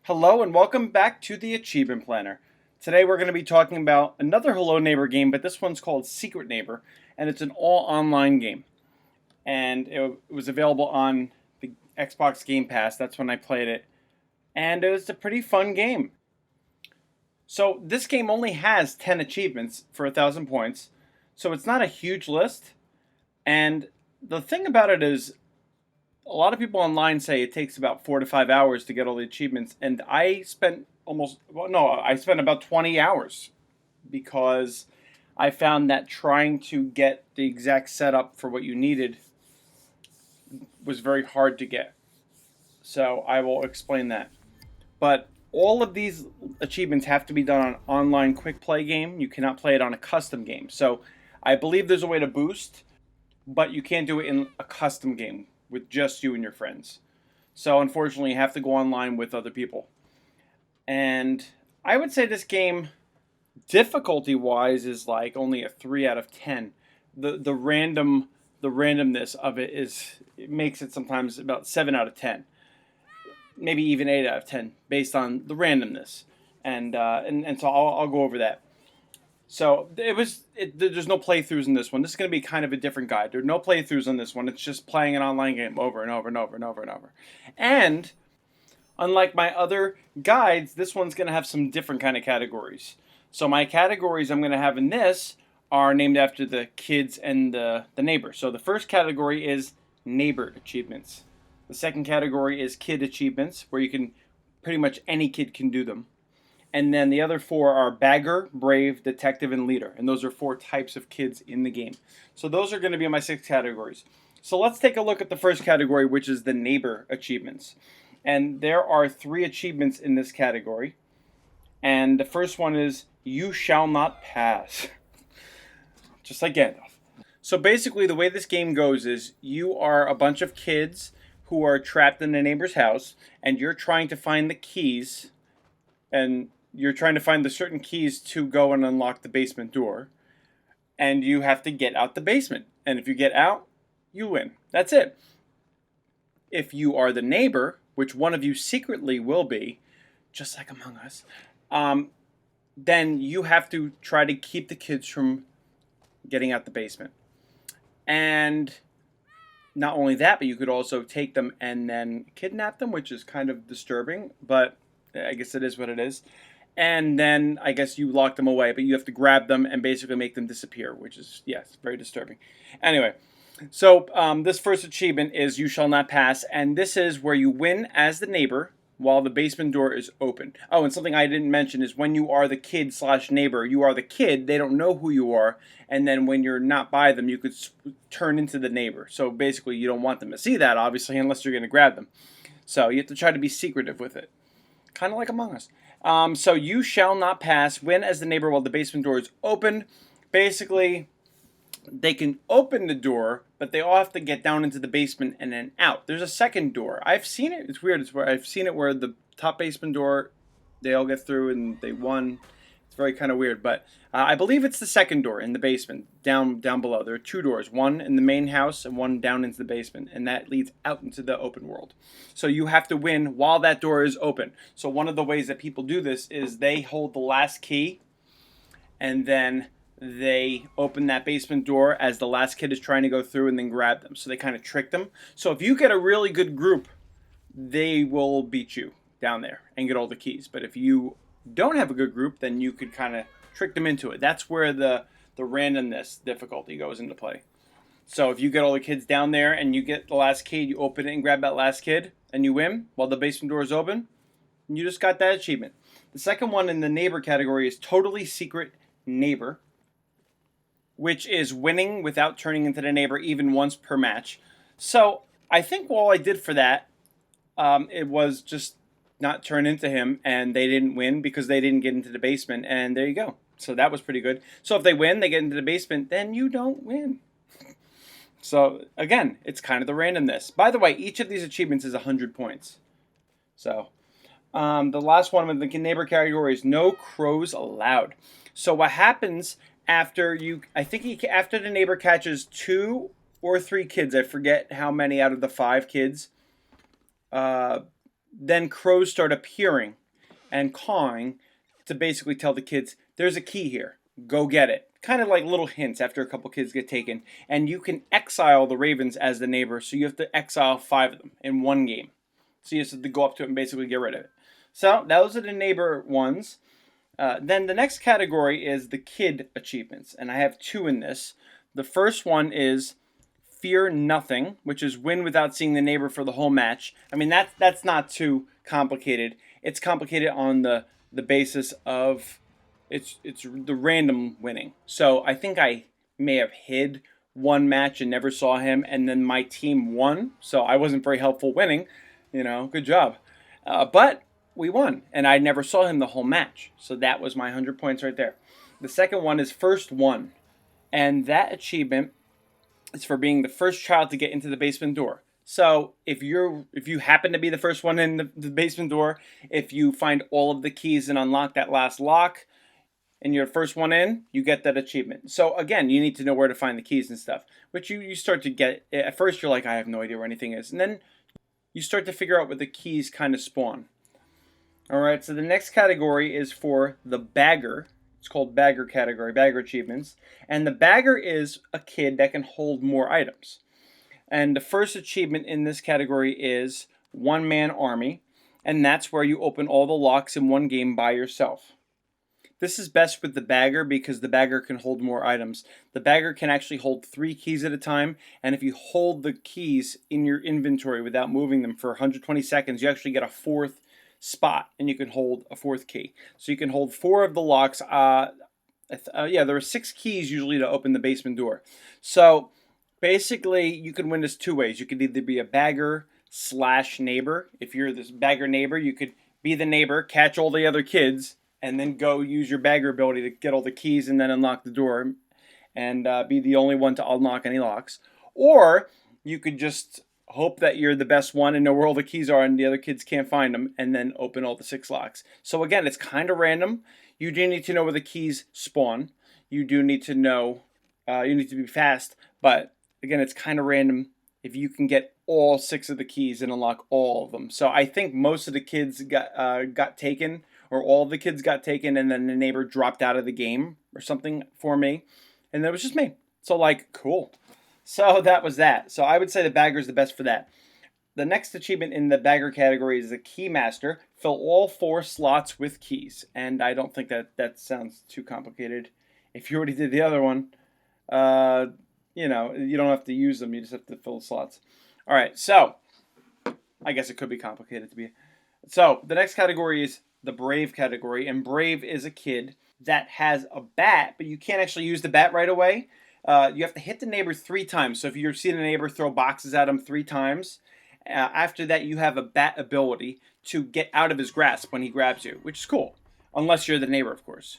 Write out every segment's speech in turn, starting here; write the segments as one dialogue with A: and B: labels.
A: Hello and welcome back to the Achievement Planner. Today we're going to be talking about another Hello Neighbor game, but this one's called Secret Neighbor, and it's an all-online game. And it was available on the Xbox Game Pass. That's when I played it, and it was a pretty fun game. So this game only has 10 achievements for 1,000 points, so it's not a huge list. And the thing about it is, a lot of people online say it takes about 4 to 5 hours to get all the achievements, and I spent I spent about 20 hours because I found that trying to get the exact setup for what you needed was very hard to get. So I will explain that. But all of these achievements have to be done on an online quick play game. You cannot play it on a custom game. So I believe there's a way to boost, but you can't do it in a custom game with just you and your friends. So unfortunately, you have to go online with other people. And I would say this game, difficulty wise, is like only a 3 out of 10. The randomness of it makes it sometimes about 7 out of 10, maybe even 8 out of 10 based on the randomness. And so I'll go over that. So there's no playthroughs in this one. This is going to be kind of a different guide. There are no playthroughs on this one. It's just playing an online game over and over and over and over and over. And unlike my other guides, this one's going to have some different kind of categories. So my categories I'm going to have in this are named after the kids and the neighbor. So the first category is neighbor achievements. The second category is kid achievements, where you can pretty much any kid can do them. And then the other four are bagger, brave, detective, and leader. And those are 4 types of kids in the game. So those are going to be my 6 categories. So let's take a look at the first category, which is the neighbor achievements. And there are 3 achievements in this category. And the first one is, you shall not pass. Just like Gandalf. So basically the way this game goes is, you are a bunch of kids who are trapped in a neighbor's house, and you're trying to find the keys, and you're trying to find the certain keys to go and unlock the basement door, and you have to get out the basement. And if you get out, you win. That's it. If you are the neighbor, which one of you secretly will be, just like Among Us, then you have to try to keep the kids from getting out the basement. And not only that, but you could also take them and then kidnap them, which is kind of disturbing, but I guess it is what it is. And then I guess you lock them away, but you have to grab them and basically make them disappear, which is, yes, very disturbing. Anyway, so this first achievement is You Shall Not Pass, and this is where you win as the neighbor while the basement door is open. Oh, and something I didn't mention is when you are the kid slash neighbor, you are the kid, they don't know who you are, and then when you're not by them, you could turn into the neighbor. So basically, you don't want them to see that, obviously, unless you're going to grab them. So you have to try to be secretive with it. Kind of like Among Us. So you shall not pass. Win as the neighbor while the basement door is open. Basically, they can open the door, but they all have to get down into the basement and then out. There's a second door. I've seen it. It's weird. I've seen it where the top basement door, they all get through and they won. It's very kind of weird, but I believe it's the second door in the basement, down below. There are 2 doors, one in the main house and one down into the basement, and that leads out into the open world. So you have to win while that door is open. So one of the ways that people do this is they hold the last key, and then they open that basement door as the last kid is trying to go through and then grab them. So they kind of trick them. So if you get a really good group, they will beat you down there and get all the keys. But if you don't have a good group, then you could kind of trick them into it. That's where the randomness difficulty goes into play. So if you get all the kids down there and you get the last kid, you open it and grab that last kid and you win while the basement door is open, and you just got that achievement. The second one in the neighbor category is Totally Secret Neighbor, which is winning without turning into the neighbor even once per match. So I think all I did for that, it was just not turn into him, and they didn't win because they didn't get into the basement, and there you go. So that was pretty good. So if they win, they get into the basement, then you don't win. So again, it's kind of the randomness. By the way, each of these achievements is 100 points. So the last one with the neighbor category is No Crows Allowed. So what happens after after the neighbor catches 2 or 3 kids, I forget how many out of the 5 kids, then crows start appearing and cawing to basically tell the kids, there's a key here, go get it. Kind of like little hints after a couple kids get taken. And you can exile the ravens as the neighbor, so you have to exile 5 of them in one game. So you have to go up to it and basically get rid of it. So those are the neighbor ones. Then the next category is the kid achievements, and I have 2 in this. The first one is Fear Nothing, which is win without seeing the neighbor for the whole match. I mean, that's not too complicated. It's complicated on the basis of it's the random winning. So I think I may have hid one match and never saw him, and then my team won. So I wasn't very helpful winning. Good job. But we won, and I never saw him the whole match. So that was my 100 points right there. The second one is First One, and that achievement is for being the first child to get into the basement door. So if you happen to be the first one in the basement door, if you find all of the keys and unlock that last lock, and you're the first one in, you get that achievement. So again, you need to know where to find the keys and stuff, which you start to get. At first, you're like, I have no idea where anything is, and then you start to figure out where the keys kind of spawn. All right, so the next category is for the bagger. It's called bagger category, bagger achievements. And the bagger is a kid that can hold more items. And the first achievement in this category is One Man Army. And that's where you open all the locks in one game by yourself. This is best with the bagger because the bagger can hold more items. The bagger can actually hold 3 keys at a time. And if you hold the keys in your inventory without moving them for 120 seconds, you actually get a 4th spot, and you can hold a 4th key. So you can hold 4 of the locks. There are 6 keys usually to open the basement door. So basically, you can win this 2 ways. You could either be a bagger / neighbor. If you're this bagger neighbor, you could be the neighbor, catch all the other kids, and then go use your bagger ability to get all the keys and then unlock the door and be the only one to unlock any locks. Or you could just hope that you're the best one and know where all the keys are and the other kids can't find them, and then open all the 6 locks. So again, it's kind of random. You do need to know where the keys spawn. You do need to know, you need to be fast, but again, it's kind of random if you can get all 6 of the keys and unlock all of them. So I think most of the kids got taken, or all of the kids got taken, and then the neighbor dropped out of the game or something for me, and that was just me. So cool. So that was that. So I would say the bagger is the best for that. The next achievement in the bagger category is the Keymaster. Fill all 4 slots with keys. And I don't think that sounds too complicated. If you already did the other one, you don't have to use them. You just have to fill the slots. All right, so I guess it could be complicated to be. So the next category is the Brave category. And Brave is a kid that has a bat, but you can't actually use the bat right away. You have to hit the neighbor 3 times. So if you're seeing a neighbor throw boxes at him 3 times, after that you have a bat ability to get out of his grasp when he grabs you, which is cool. Unless you're the neighbor, of course.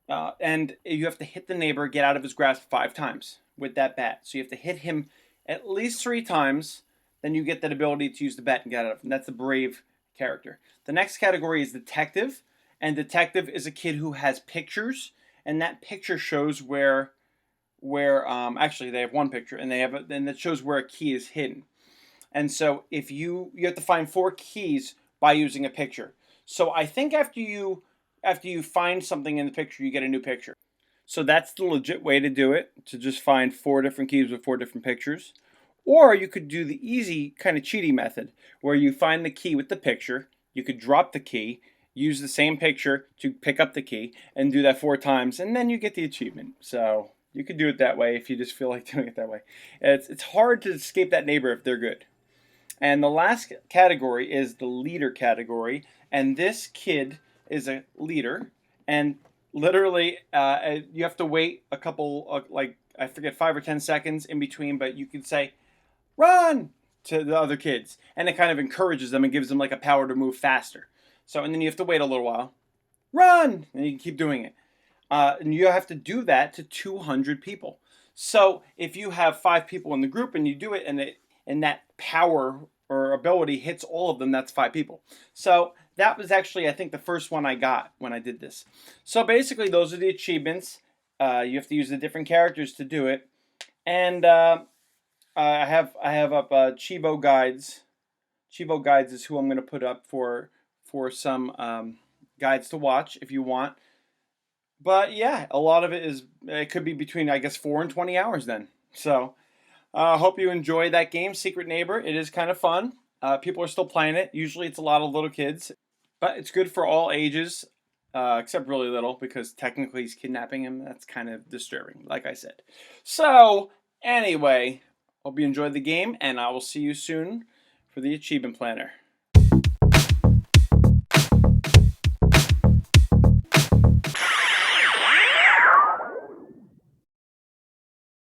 A: And you have to hit the neighbor, get out of his grasp 5 times with that bat. So you have to hit him at least 3 times, then you get that ability to use the bat and get out of him. That's the Brave character. The next category is Detective. And Detective is a kid who has pictures, and that picture shows where actually they have one picture, and that shows where a key is hidden. And so if you have to find 4 keys by using a picture. So I think after you find something in the picture, you get a new picture. So that's the legit way to do it, to just find 4 different keys with 4 different pictures. Or you could do the easy kind of cheaty method where you find the key with the picture, you could drop the key, use the same picture to pick up the key, and do that 4 times, and then you get the achievement. So you could do it that way if you just feel like doing it that way. It's hard to escape that neighbor if they're good. And the last category is the leader category. And this kid is a leader. And literally, you have to wait a couple, I forget, 5 or 10 seconds in between. But you can say, run, to the other kids. And it kind of encourages them and gives them like a power to move faster. So, and then you have to wait a little while. Run! And you can keep doing it. And you have to do that to 200 people. So if you have 5 people in the group and you do it, and that power or ability hits all of them, that's 5 people. So that was actually, I think, the first one I got when I did this. So basically, those are the achievements. You have to use the different characters to do it. And I have up Chivo guides Chivo Guides is who I'm going to put up for some guides to watch if you want. But yeah, a lot of it could be between, I guess, 4 and 20 hours then. So hope you enjoy that game, Secret Neighbor. It is kind of fun. People are still playing it. Usually it's a lot of little kids, but it's good for all ages, except really little, because technically he's kidnapping him. That's kind of disturbing, like I said. So anyway, hope you enjoyed the game, and I will see you soon for the Achievement Planner.